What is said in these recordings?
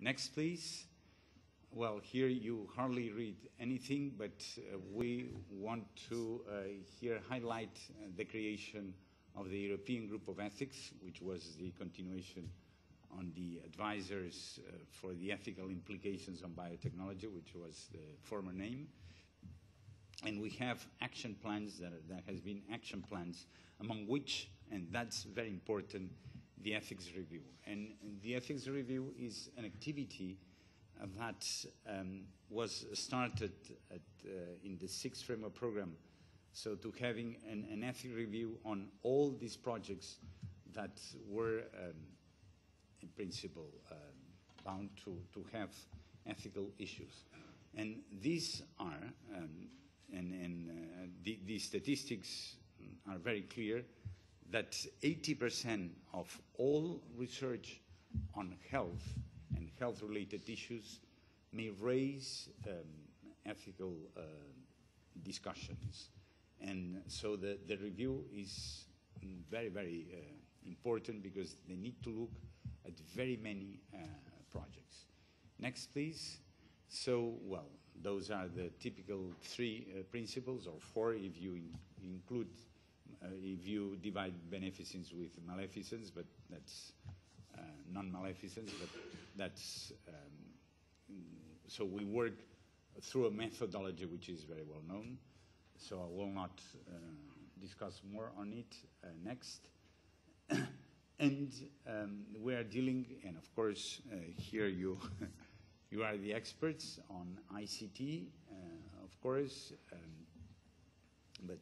Next, please. Well, here you hardly read anything, but we want to here highlight the creation of the European Group of Ethics, which was the continuation on the advisors for the ethical implications on biotechnology, which was the former name. And we have action plans, there has been action plans, among which, and that's very important, the ethics review. And the ethics review is an activity that was started in the 6th framework program, so to having an ethics review on all these projects that were in principle bound to have ethical issues. And these are, the statistics are very clear, that 80% of all research on health and health-related issues may raise ethical discussions. And so the review is very, very important because they need to look at very many projects. Next, please. So, well, those are the typical 3 principles, or 4 if you include, if you divide beneficence with maleficence, but that's non-maleficence, but that's, so we work through a methodology which is very well known, so I will not discuss more on it. Next. And we are dealing, and of course, here you, you are the experts on ICT, of course, but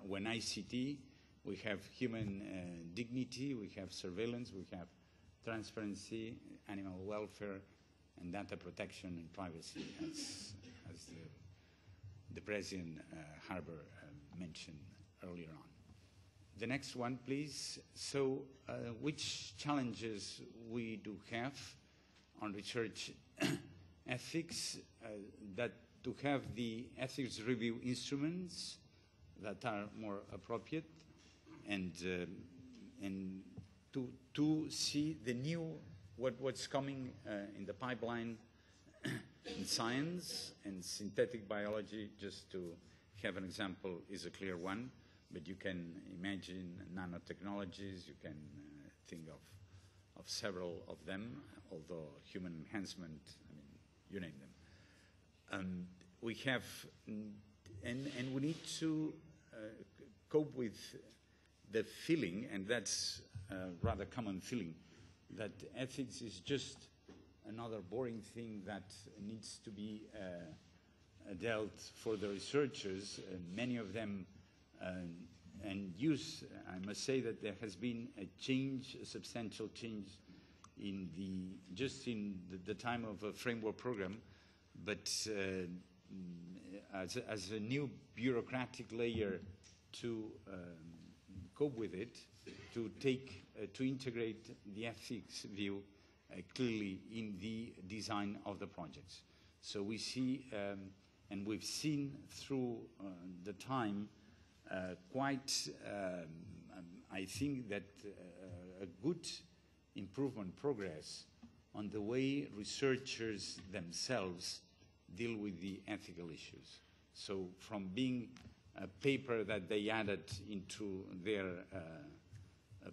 when ICT, we have human dignity, we have surveillance, we have transparency, animal welfare, and data protection and privacy, as the President Harbour mentioned earlier on. The next one, please. So, which challenges we do have on research ethics, that to have the ethics review instruments that are more appropriate, and to see the new, what's coming in the pipeline in science and synthetic biology, just to have an example, is a clear one, but you can imagine nanotechnologies, you can think of several of them, although human enhancement, I mean, you name them. We have, and we need to cope with the feeling, and that's a rather common feeling, that ethics is just another boring thing that needs to be dealt for the researchers, many of them, and use. I must say that there has been a change, a substantial change in just in the time of a framework program, but as a new bureaucratic layer to cope with it, to integrate the ethics view clearly in the design of the projects. So we see, and we've seen through the time, quite, I think that a good improvement, progress on the way researchers themselves deal with the ethical issues. So from being a paper that they added into their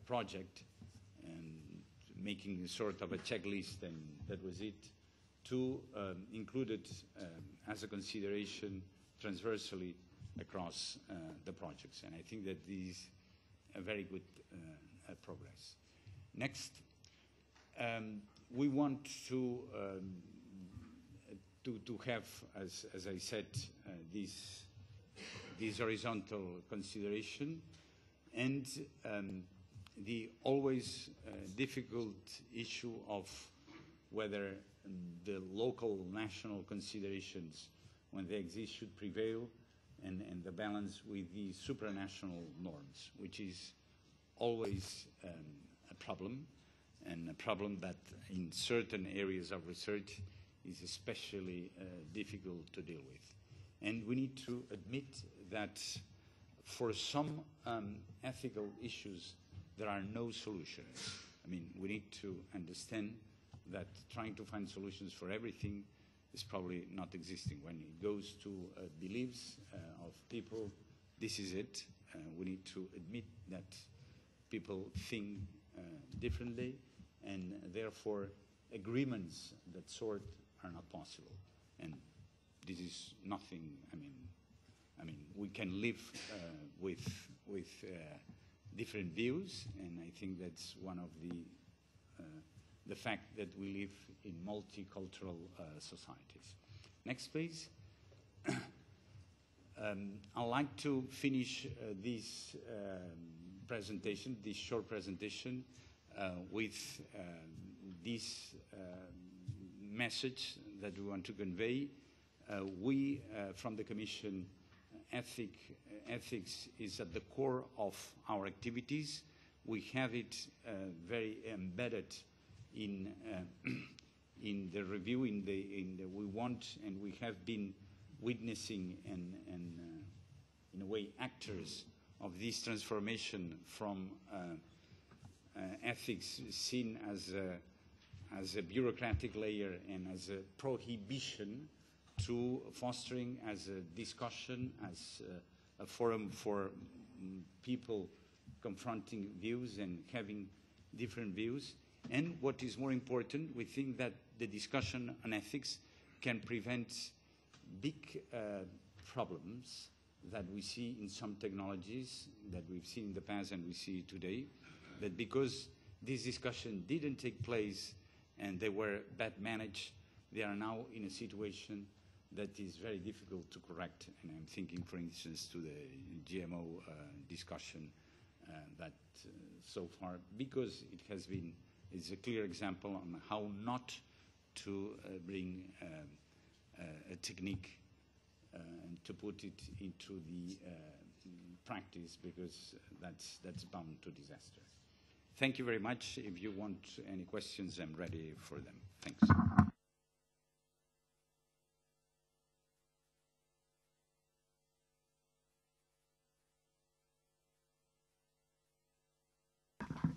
project and making sort of a checklist and that was it, to include it as a consideration transversally across the projects. And I think that this is a very good progress. Next, we want to have, as I said, this horizontal consideration, and the always difficult issue of whether the local, national considerations, when they exist, should prevail, and the balance with the supranational norms, which is always a problem, and a problem that in certain areas of research is especially difficult to deal with. And we need to admit that for some ethical issues, there are no solutions. I mean, we need to understand that trying to find solutions for everything is probably not existing. When it goes to beliefs of people, this is it. We need to admit that people think differently, and therefore agreements that sort are not possible. And this is nothing. I mean, we can live with different views, and I think that's one of the fact that we live in multicultural societies. Next, please. I'd like to finish this presentation, this short presentation, with this message that we want to convey. We, from the Commission, ethics is at the core of our activities. We have it very embedded in the review. We want, and we have been witnessing and in a way actors of this transformation from ethics seen as a bureaucratic layer and as a prohibition to fostering as a discussion, as a forum for people confronting views and having different views. And what is more important, we think that the discussion on ethics can prevent big problems that we see in some technologies that we've seen in the past and we see today, that because this discussion didn't take place and they were bad managed, they are now in a situation that is very difficult to correct. And I'm thinking, for instance, to the GMO discussion that so far, because it has been, it's a clear example on how not to bring a technique and to put it into the practice, because that's bound to disaster. Thank you very much. If you want any questions, I'm ready for them. Thanks.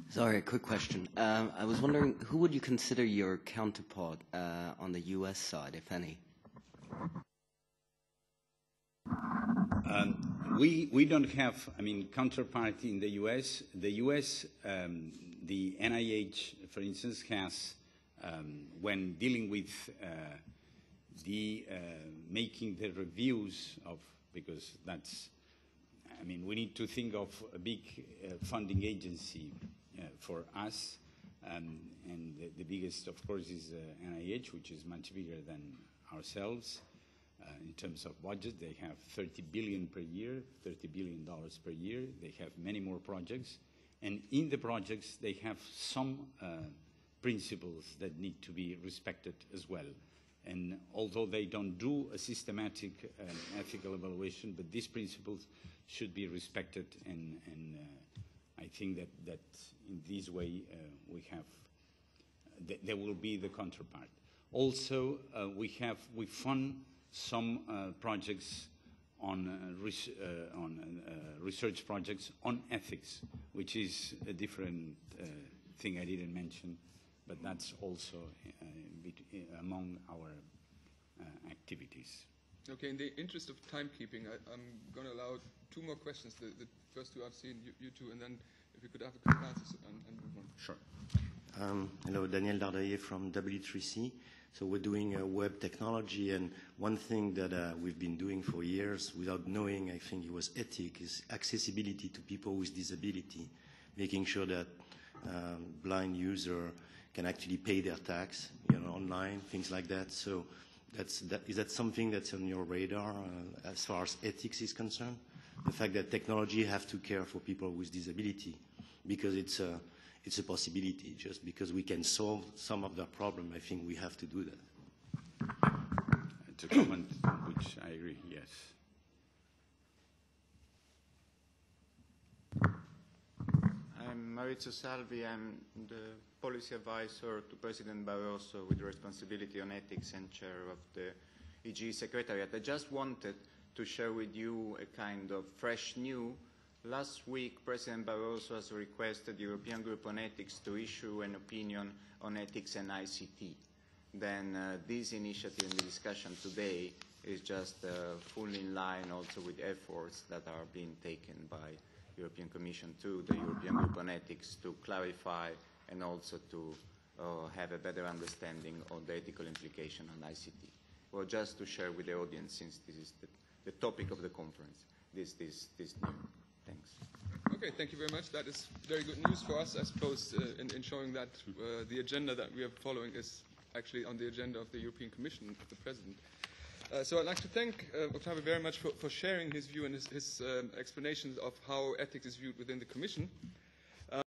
Sorry, a quick question. I was wondering, who would you consider your counterpart on the U.S. side, if any? We don't have, counterpart in the U.S. The U.S., the NIH, for instance, has, when dealing with making the reviews of, because that's, we need to think of a big funding agency for us, and the biggest, of course, is NIH, which is much bigger than ourselves. In terms of budget, they have $30 billion per year, $30 billion per year. They have many more projects. And in the projects, they have some principles that need to be respected as well. And although they don't do a systematic ethical evaluation, but these principles should be respected. And I think that in this way, there will be the counterpart. Also, we fund some projects on research projects on ethics, which is a different thing I didn't mention, but that's also among our activities. Okay, in the interest of timekeeping, I'm going to allow two more questions. The first two I've seen, you two, and then if you could have a quick answer and move on. Sure. Hello, Daniel Dardaillet from W3C. So we're doing web technology, and one thing that we've been doing for years without knowing, I think it was ETIC, is accessibility to people with disability, making sure that blind user can actually pay their tax, online, things like that. So is that something that's on your radar as far as ethics is concerned? The fact that technology have to care for people with disability, because it's a possibility. Just because we can solve some of the problem, I think we have to do that. It's a comment which I agree, yes. I'm Maurizio Salvi. I'm the policy advisor to President Barroso with responsibility on ethics and chair of the EG Secretariat. I just wanted to share with you a kind of fresh new Last week, President Barroso has requested the European Group on Ethics to issue an opinion on ethics and ICT. Then this initiative and the discussion today is just fully in line also with efforts that are being taken by the European Commission to the European Group on Ethics to clarify and also to have a better understanding of the ethical implication on ICT. Well, just to share with the audience, since this is the topic of the conference, this new. Thanks. Okay, thank you very much. That is very good news for us, I suppose, in showing that the agenda that we are following is actually on the agenda of the European Commission, of the President. So I'd like to thank Octavio very much for sharing his view and his explanations of how ethics is viewed within the Commission.